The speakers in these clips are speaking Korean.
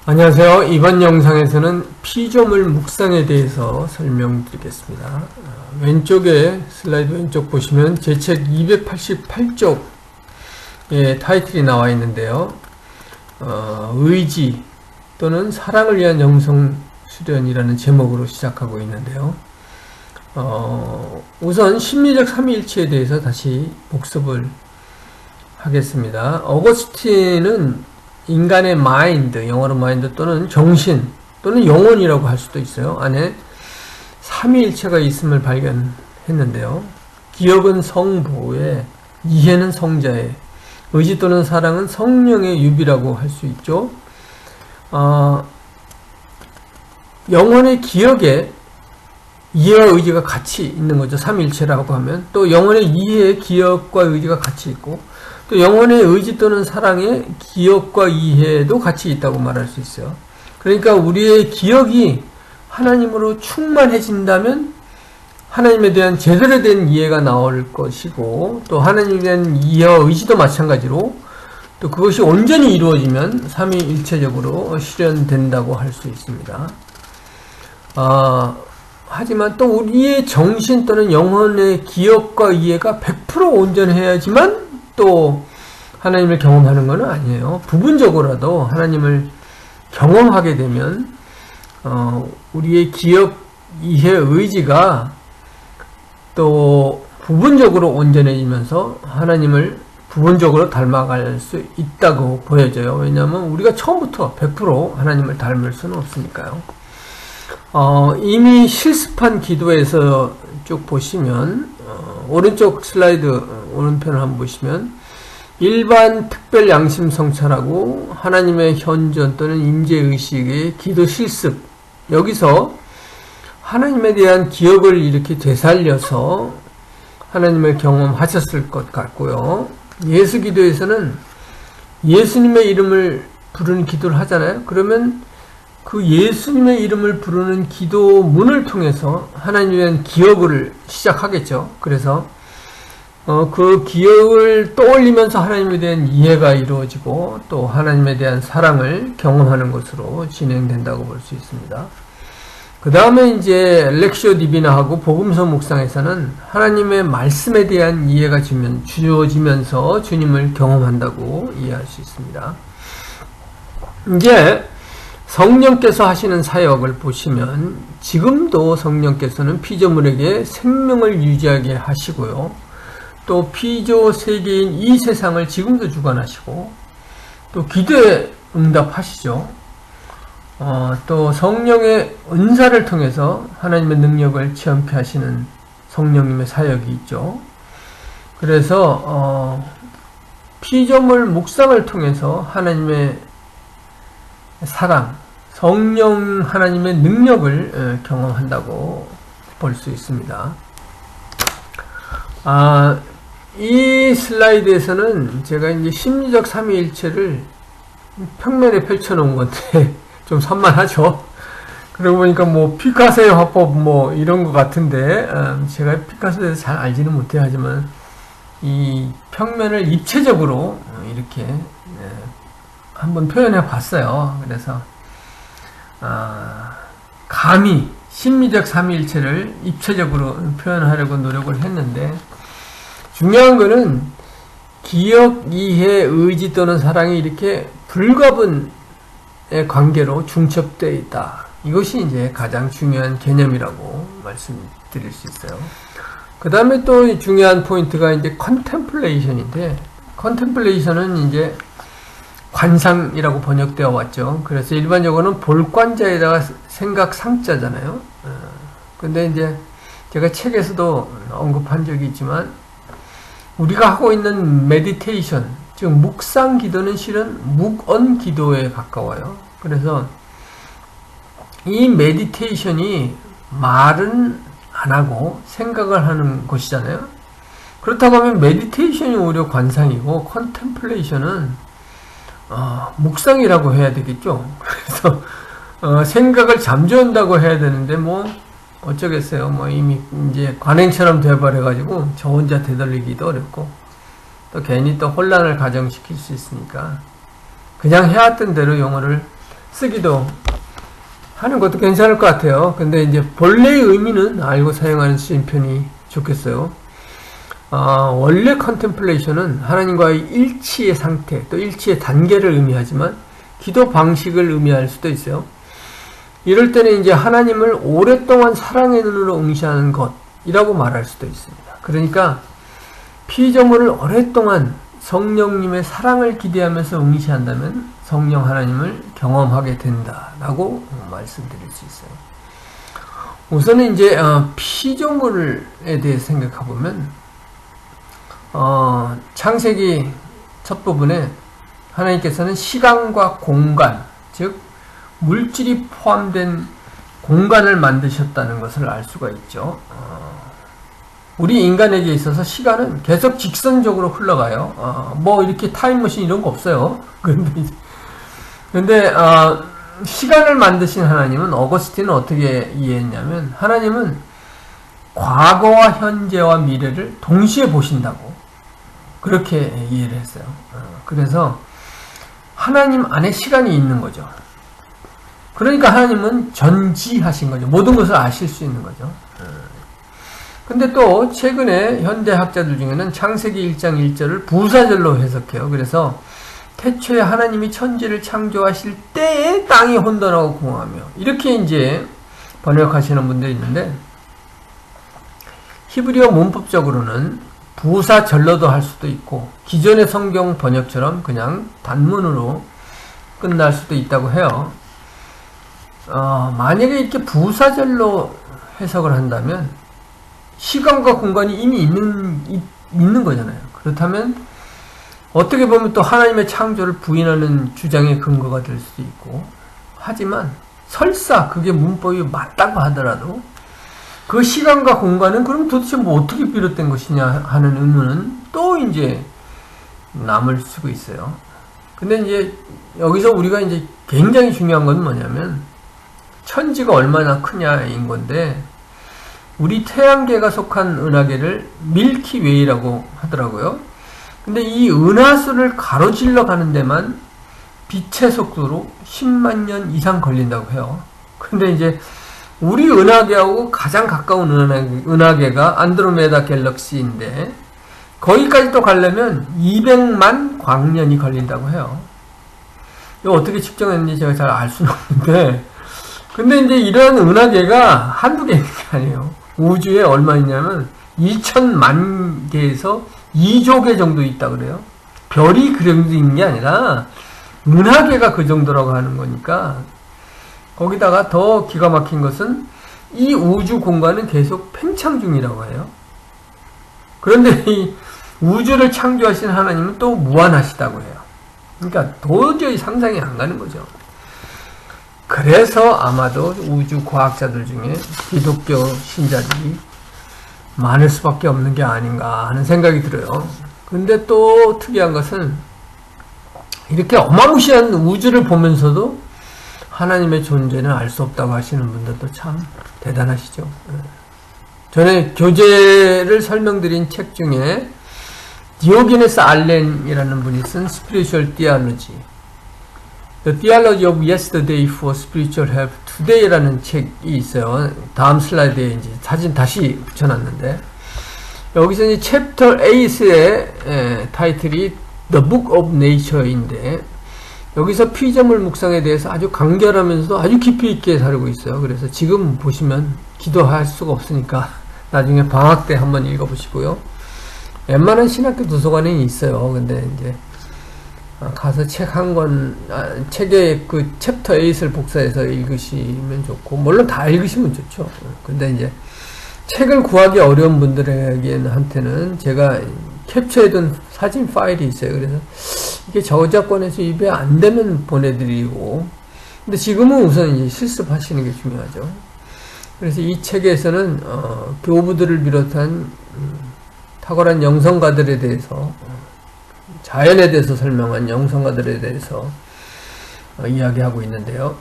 안녕하세요. 이번 영상에서는 피조물 묵상에 대해서 설명드리겠습니다. 왼쪽에 슬라이드 왼쪽 보시면 제 책 288쪽에 타이틀이 나와 있는데요. 의지 또는 사랑을 위한 영성 수련이라는 제목으로 시작하고 있는데요. 우선 심리적 삼위일체에 대해서 다시 복습을 하겠습니다. 어거스틴은 인간의 마인드, 영어로 마인드 또는 정신 또는 영혼이라고 할 수도 있어요. 안에 삼위일체가 있음을 발견했는데요. 기억은 성부의, 이해는 성자의, 의지 또는 사랑은 성령의 유비라고 할 수 있죠. 영혼의 기억에 이해와 의지가 같이 있는 거죠. 삼위일체라고 하면. 또 영혼의 이해에 기억과 의지가 같이 있고, 또 영혼의 의지 또는 사랑에 기억과 이해도 같이 있다고 말할 수 있어요. 그러니까 우리의 기억이 하나님으로 충만해진다면 하나님에 대한 제대로 된 이해가 나올 것이고, 또 하나님에 대한 이해와 의지도 마찬가지로 또 그것이 온전히 이루어지면 삼위일체적으로 실현된다고 할 수 있습니다. 하지만 또 우리의 정신 또는 영혼의 기억과 이해가 100% 온전해야지만 또 하나님을 경험하는 것은 아니에요. 부분적으로라도 하나님을 경험하게 되면 우리의 기억, 이해, 의지가 또 부분적으로 온전해지면서 하나님을 부분적으로 닮아갈 수 있다고 보여져요. 왜냐하면 우리가 처음부터 100% 하나님을 닮을 수는 없으니까요. 이미 실습한 기도에서 쭉 보시면 오른쪽 슬라이드 오른편을 한번 보시면 일반 특별 양심 성찰하고 하나님의 현존 또는 임재의식의 기도 실습, 여기서 하나님에 대한 기억을 이렇게 되살려서 하나님을 경험하셨을 것 같고요. 예수 기도에서는 예수님의 이름을 부르는 기도를 하잖아요. 그러면 그 예수님의 이름을 부르는 기도문을 통해서 하나님에 대한 기억을 시작하겠죠. 그래서 그 기억을 떠올리면서 하나님에 대한 이해가 이루어지고 또 하나님에 대한 사랑을 경험하는 것으로 진행된다고 볼 수 있습니다. 그 다음에 이제 렉시오 디비나하고 복음서 묵상에서는 하나님의 말씀에 대한 이해가 주어지면서 주님을 경험한다고 이해할 수 있습니다. 이제 성령께서 하시는 사역을 보시면 지금도 성령께서는 피조물에게 생명을 유지하게 하시고요. 또 피조 세계인 이 세상을 지금도 주관하시고 또 기도에 응답하시죠. 또 성령의 은사를 통해서 하나님의 능력을 체험케 하시는 성령님의 사역이 있죠. 그래서 피조물 묵상을 통해서 하나님의 사랑, 성령 하나님의 능력을 경험한다고 볼 수 있습니다. 이 슬라이드에서는 제가 이제 심리적 삼위일체를 평면에 펼쳐놓은 건데 좀 산만하죠. 그러고 보니까 뭐 피카소의 화법 뭐 이런 것 같은데 제가 피카소에 대해서 잘 알지는 못해요. 하지만 이 평면을 입체적으로 이렇게 한번 표현해 봤어요. 그래서 감히 심리적 삼위일체를 입체적으로 표현하려고 노력을 했는데, 중요한 거는 기억, 이해, 의지 또는 사랑이 이렇게 불가분의 관계로 중첩되어 있다. 이것이 이제 가장 중요한 개념이라고 말씀드릴 수 있어요. 그 다음에 또 중요한 포인트가 이제 컨템플레이션인데, 컨템플레이션은 이제 관상이라고 번역되어 왔죠. 그래서 일반적으로는 볼관자에다가 생각 상자잖아요. 근데 이제 제가 책에서도 언급한 적이 있지만 우리가 하고 있는 메디테이션, 즉 묵상 기도는 실은 묵언 기도에 가까워요. 그래서 이 메디테이션이 말은 안 하고 생각을 하는 것이잖아요. 그렇다고 하면 메디테이션이 오히려 관상이고 컨템플레이션은 묵상이라고 해야 되겠죠. 그래서 생각을 잠재운다고 해야 되는데 뭐 어쩌겠어요. 뭐 이미 이제 관행처럼 돼버려가지고 저 혼자 되돌리기도 어렵고 또 괜히 또 혼란을 가정시킬 수 있으니까 그냥 해왔던 대로 영어를 쓰기도 하는 것도 괜찮을 것 같아요. 근데 이제 본래의 의미는 알고 사용하는 편이 좋겠어요. 원래 컨템플레이션은 하나님과의 일치의 상태, 또 일치의 단계를 의미하지만 기도 방식을 의미할 수도 있어요. 이럴 때는 이제 하나님을 오랫동안 사랑의 눈으로 응시하는 것이라고 말할 수도 있습니다. 그러니까 피조물을 오랫동안 성령님의 사랑을 기대하면서 응시한다면 성령 하나님을 경험하게 된다라고 말씀드릴 수 있어요. 우선은 이제 피조물에 대해 생각해 보면 창세기 첫 부분에 하나님께서는 시간과 공간, 즉 물질이 포함된 공간을 만드셨다는 것을 알 수가 있죠. 우리 인간에게 있어서 시간은 계속 직선적으로 흘러가요. 뭐 이렇게 타임머신 이런 거 없어요. 근데 시간을 만드신 하나님은 어거스틴은 어떻게 이해했냐면 하나님은 과거와 현재와 미래를 동시에 보신다고 그렇게 이해를 했어요. 그래서 하나님 안에 시간이 있는 거죠. 그러니까 하나님은 전지하신 거죠. 모든 것을 아실 수 있는 거죠. 근데 또 최근에 현대학자들 중에는 창세기 1장 1절을 부사절로 해석해요. 그래서 태초에 하나님이 천지를 창조하실 때에 땅이 혼돈하고 공허하며 이렇게 이제 번역하시는 분들이 있는데 히브리어 문법적으로는 부사절로도 할 수도 있고 기존의 성경 번역처럼 그냥 단문으로 끝날 수도 있다고 해요. 만약에 이렇게 부사절로 해석을 한다면 시간과 공간이 이미 있는 거잖아요. 그렇다면 어떻게 보면 또 하나님의 창조를 부인하는 주장의 근거가 될 수도 있고 하지만 설사 그게 문법이 맞다고 하더라도 그 시간과 공간은 그럼 도대체 뭐 어떻게 비롯된 것이냐 하는 의문은 또 이제 남을 수가 있어요. 근데 이제 여기서 우리가 이제 굉장히 중요한 건 뭐냐면 천지가 얼마나 크냐인 건데 우리 태양계가 속한 은하계를 밀키웨이라고 하더라고요. 근데 이 은하수를 가로질러 가는 데만 빛의 속도로 10만 년 이상 걸린다고 해요. 근데 이제 우리 은하계하고 가장 가까운 은하계가 안드로메다 갤럭시인데 거기까지 또 가려면 200만 광년이 걸린다고 해요. 이거 어떻게 측정했는지 제가 잘 알 수는 없는데 근데 이제 이런 은하계가 한두 개 있는 게 아니에요. 우주에 얼마 있냐면 2천만 개에서 2조 개 정도 있다 그래요. 별이 그 정도 있는 게 아니라 은하계가 그 정도라고 하는 거니까 거기다가 더 기가 막힌 것은 이 우주 공간은 계속 팽창 중이라고 해요. 그런데 이 우주를 창조하신 하나님은 또 무한하시다고 해요. 그러니까 도저히 상상이 안 가는 거죠. 그래서 아마도 우주 과학자들 중에 기독교 신자들이 많을 수밖에 없는 게 아닌가 하는 생각이 들어요. 근데 또 특이한 것은 이렇게 어마무시한 우주를 보면서도 하나님의 존재는 알 수 없다고 하시는 분들도 참 대단하시죠. 전에 교재를 설명드린 책 중에 디오게네스 알렌이라는 분이 쓴 Spiritual Theology, The Theology of Yesterday for Spiritual Help Today라는 책이 있어요. 다음 슬라이드에 이제 사진 다시 붙여놨는데 여기서 이제 챕터 8의 타이틀이 The Book of Nature인데 여기서 피조물 묵상에 대해서 아주 간결하면서도 아주 깊이 있게 다루고 있어요. 그래서 지금 보시면 기도할 수가 없으니까 나중에 방학 때 한번 읽어보시고요. 웬만한 신학교 도서관에 있어요. 근데 이제 가서 책 한 권, 책의 그 챕터 8을 복사해서 읽으시면 좋고, 물론 다 읽으시면 좋죠. 근데 이제 책을 구하기 어려운 분들에게는 제가 캡처해둔 사진 파일이 있어요. 그래서 이게 저작권에서 입에 안 되면 보내드리고, 근데 지금은 우선 이제 실습하시는 게 중요하죠. 그래서 이 책에서는 교부들을 비롯한 탁월한 영성가들에 대해서 자연에 대해서 설명한 영성가들에 대해서 이야기하고 있는데요.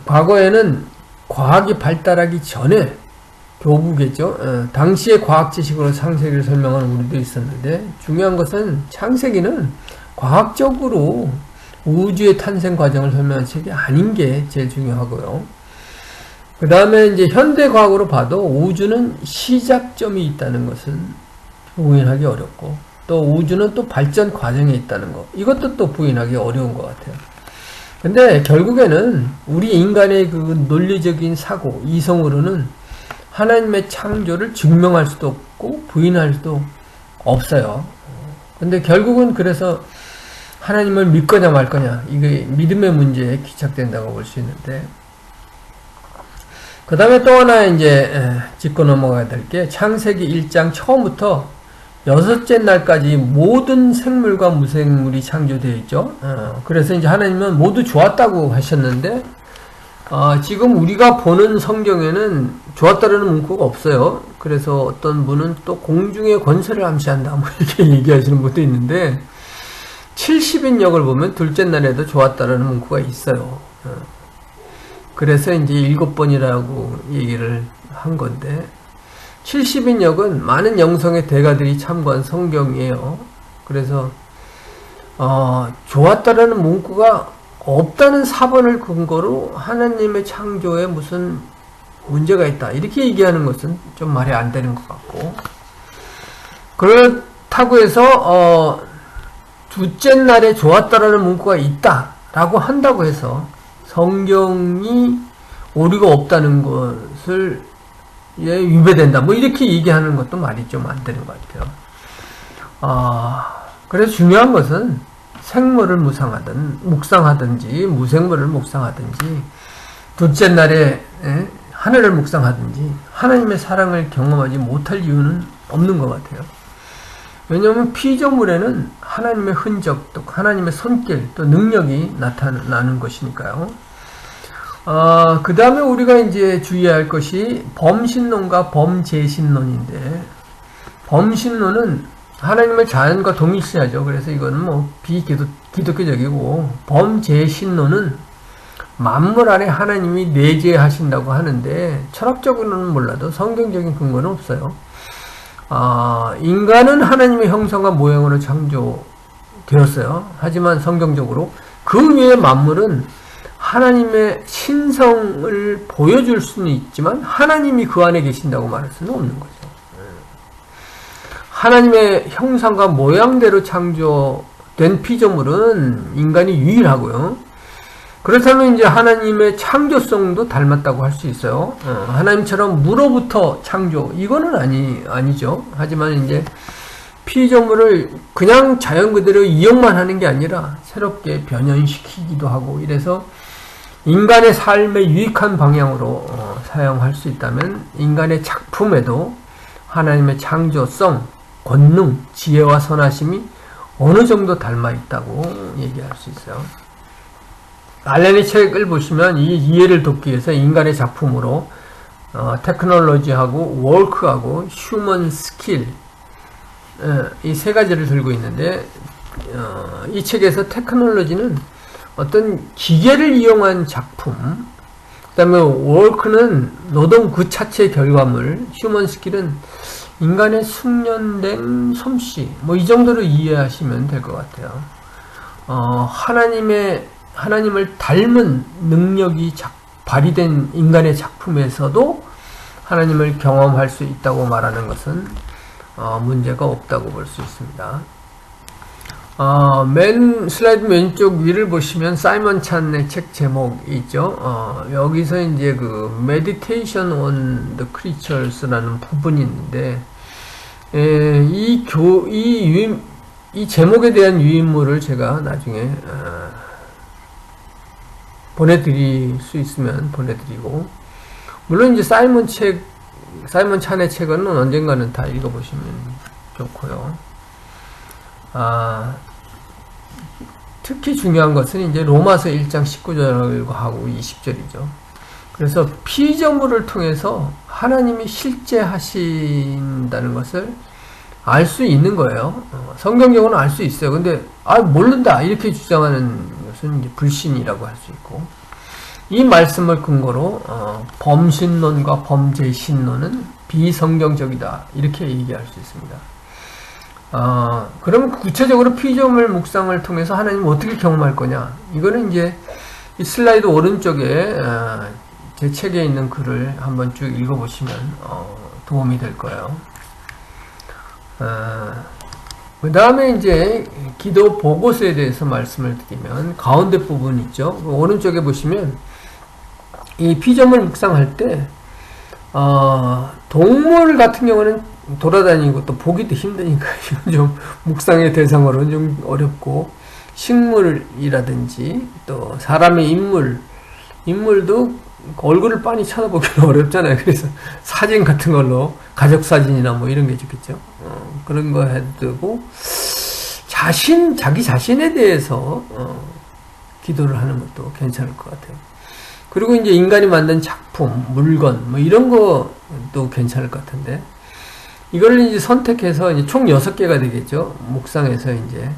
과거에는 과학이 발달하기 전에 교부겠죠. 당시의 과학 지식으로 창세기를 설명하는 우리도 있었는데 중요한 것은 창세기는 과학적으로 우주의 탄생 과정을 설명한 책이 아닌 게 제일 중요하고요. 그 다음에 이제 현대 과학으로 봐도 우주는 시작점이 있다는 것은 부인하기 어렵고, 또 우주는 또 발전 과정에 있다는 것, 이것도 또 부인하기 어려운 것 같아요. 근데 결국에는 우리 인간의 그 논리적인 사고, 이성으로는 하나님의 창조를 증명할 수도 없고 부인할 수도 없어요. 근데 결국은 그래서 하나님을 믿거냐 말 거냐, 이게 믿음의 문제에 귀착된다고 볼 수 있는데, 그 다음에 또 하나 이제 짚고 넘어가야 될 게, 창세기 1장 처음부터 6째 날까지 모든 생물과 무생물이 창조되어 있죠. 그래서 이제 하나님은 모두 좋았다고 하셨는데, 지금 우리가 보는 성경에는 좋았다라는 문구가 없어요. 그래서 어떤 분은 또 공중의 권세를 암시한다, 뭐 이렇게 얘기하시는 분도 있는데, 70인역을 보면 둘째 날에도 좋았다라는 문구가 있어요. 그래서 이제 7번이라고 얘기를 한 건데, 70인역은 많은 영성의 대가들이 참고한 성경이에요. 그래서 좋았다라는 문구가 없다는 사본을 근거로 하나님의 창조에 무슨 문제가 있다, 이렇게 얘기하는 것은 좀 말이 안 되는 것 같고, 그렇다고 해서 둘째 날에 좋았다라는 문구가 있다라고 한다고 해서 성경이 오류가 없다는 것을 위배된다, 뭐 이렇게 얘기하는 것도 말이 좀 안 되는 것 같아요. 그래서 중요한 것은 생물을 묵상하든지 무생물을 묵상하든지 둘째 날에 하늘을 묵상하든지 하나님의 사랑을 경험하지 못할 이유는 없는 것 같아요. 왜냐하면 피조물에는 하나님의 흔적, 또 하나님의 손길, 또 능력이 나타나는 것이니까요. 그 다음에 우리가 이제 주의해야 할 것이 범신론과 범재신론인데, 범신론은 하나님을 자연과 동일시하죠. 그래서 이거는 뭐 비기독교적이고, 범재신론은 만물 안에 하나님이 내재하신다고 하는데, 철학적으로는 몰라도 성경적인 근거는 없어요. 인간은 하나님의 형상과 모양으로 창조되었어요. 하지만 성경적으로 그 외의 만물은 하나님의 신성을 보여줄 수는 있지만 하나님이 그 안에 계신다고 말할 수는 없는 거죠. 하나님의 형상과 모양대로 창조된 피조물은 인간이 유일하고요. 그렇다면 이제 하나님의 창조성도 닮았다고 할 수 있어요. 하나님처럼 물로부터 창조, 이거는 아니죠. 하지만 이제 피조물을 그냥 자연 그대로 이용만 하는 게 아니라 새롭게 변형시키기도 하고, 이래서 인간의 삶에 유익한 방향으로 사용할 수 있다면 인간의 작품에도 하나님의 창조성, 권능, 지혜와 선하심이 어느 정도 닮아 있다고 얘기할 수 있어요. 알렌의 책을 보시면 이 이해를 돕기 위해서 인간의 작품으로 테크놀로지하고 워크하고 휴먼 스킬, 이 세 가지를 들고 있는데, 이 책에서 테크놀로지는 어떤 기계를 이용한 작품, 그 다음에 워크는 노동 그 자체의 결과물, 휴먼 스킬은 인간의 숙련된 솜씨, 뭐 이 정도로 이해하시면 될 것 같아요. 하나님을 닮은 능력이 발휘된 인간의 작품에서도 하나님을 경험할 수 있다고 말하는 것은 문제가 없다고 볼 수 있습니다. 슬라이드 왼쪽 위를 보시면 사이먼 찬의 책 제목이 있죠. 여기서 이제 그 Meditation on the Creatures라는 부분이 있는데, 이 제목에 대한 유인물을 제가 나중에 보내드릴 수 있으면 보내드리고, 물론 이제 사이먼 찬의 책은 언젠가는 다 읽어보시면 좋고요. 특히 중요한 것은 이제 로마서 1장 19절하고 20절이죠. 그래서 피조물을 통해서 하나님이 실제 하신다는 것을 알 수 있는 거예요. 성경적으로는 알 수 있어요. 근데 모른다 이렇게 주장하는 것은 이제 불신이라고 할 수 있고, 이 말씀을 근거로 범신론과 범재신론은 비성경적이다 이렇게 얘기할 수 있습니다. 그럼 구체적으로 피조물 묵상을 통해서 하나님 어떻게 경험할 거냐? 이거는 이제 이 슬라이드 오른쪽에 제 책에 있는 글을 한번 쭉 읽어보시면 도움이 될 거예요. 그 다음에 이제 기도 보고서에 대해서 말씀을 드리면 가운데 부분 있죠. 오른쪽에 보시면 이 피조물 묵상할 때 동물 같은 경우는 돌아다니고 또 보기도 힘드니까 좀 묵상의 대상으로는 좀 어렵고, 식물이라든지 또 사람의 인물도 얼굴을 빤히 쳐다보기는 어렵잖아요. 그래서 사진 같은 걸로 가족 사진이나 뭐 이런 게 좋겠죠. 그런 거 해도 되고, 자기 자신에 대해서 기도를 하는 것도 괜찮을 것 같아요. 그리고 이제 인간이 만든 작품, 물건, 뭐 이런 것도 괜찮을 것 같은데, 이걸 이제 선택해서 이제 총 6개가 되겠죠. 묵상해서 이제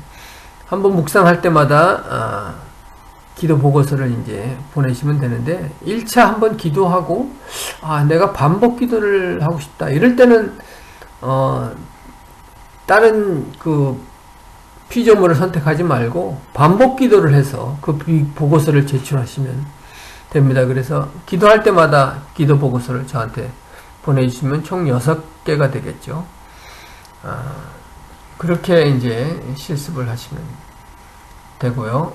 한번 묵상할 때마다 기도 보고서를 이제 보내시면 되는데, 1차 한번 기도하고 내가 반복 기도를 하고 싶다 이럴 때는 다른 그 피조물을 선택하지 말고 반복 기도를 해서 그 보고서를 제출하시면 됩니다. 그래서 기도할 때마다 기도 보고서를 저한테 보내주시면 총 6개가 되겠죠. 그렇게 이제 실습을 하시면 되고요.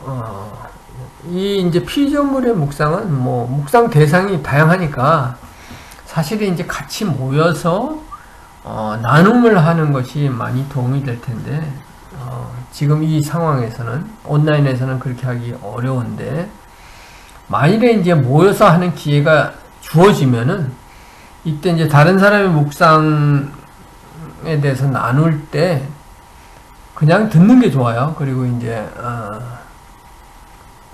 이 이제 피조물의 묵상은 뭐 묵상 대상이 다양하니까 사실은 이제 같이 모여서 나눔을 하는 것이 많이 도움이 될 텐데, 지금 이 상황에서는 온라인에서는 그렇게 하기 어려운데, 만일에 이제 모여서 하는 기회가 주어지면은 이때 이제 다른 사람의 묵상에 대해서 나눌 때 그냥 듣는 게 좋아요. 그리고 이제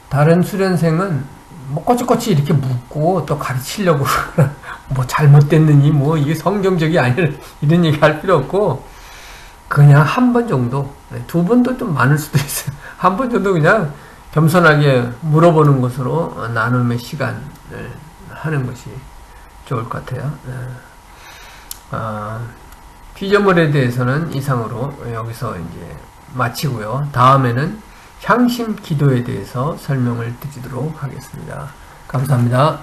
다른 수련생은 뭐 꼬치꼬치 이렇게 묻고 또 가르치려고 뭐 잘못됐느니 뭐 이게 성경적이 아니라 이런 얘기 할 필요 없고, 그냥 한 번 정도, 2번도 좀 많을 수도 있어요. 한 번 정도 그냥 겸손하게 물어보는 것으로 나눔의 시간을 하는 것이 좋을 것 같아요. 피조물에 대해서는 이상으로 여기서 이제 마치고요. 다음에는 향심 기도에 대해서 설명을 드리도록 하겠습니다. 감사합니다.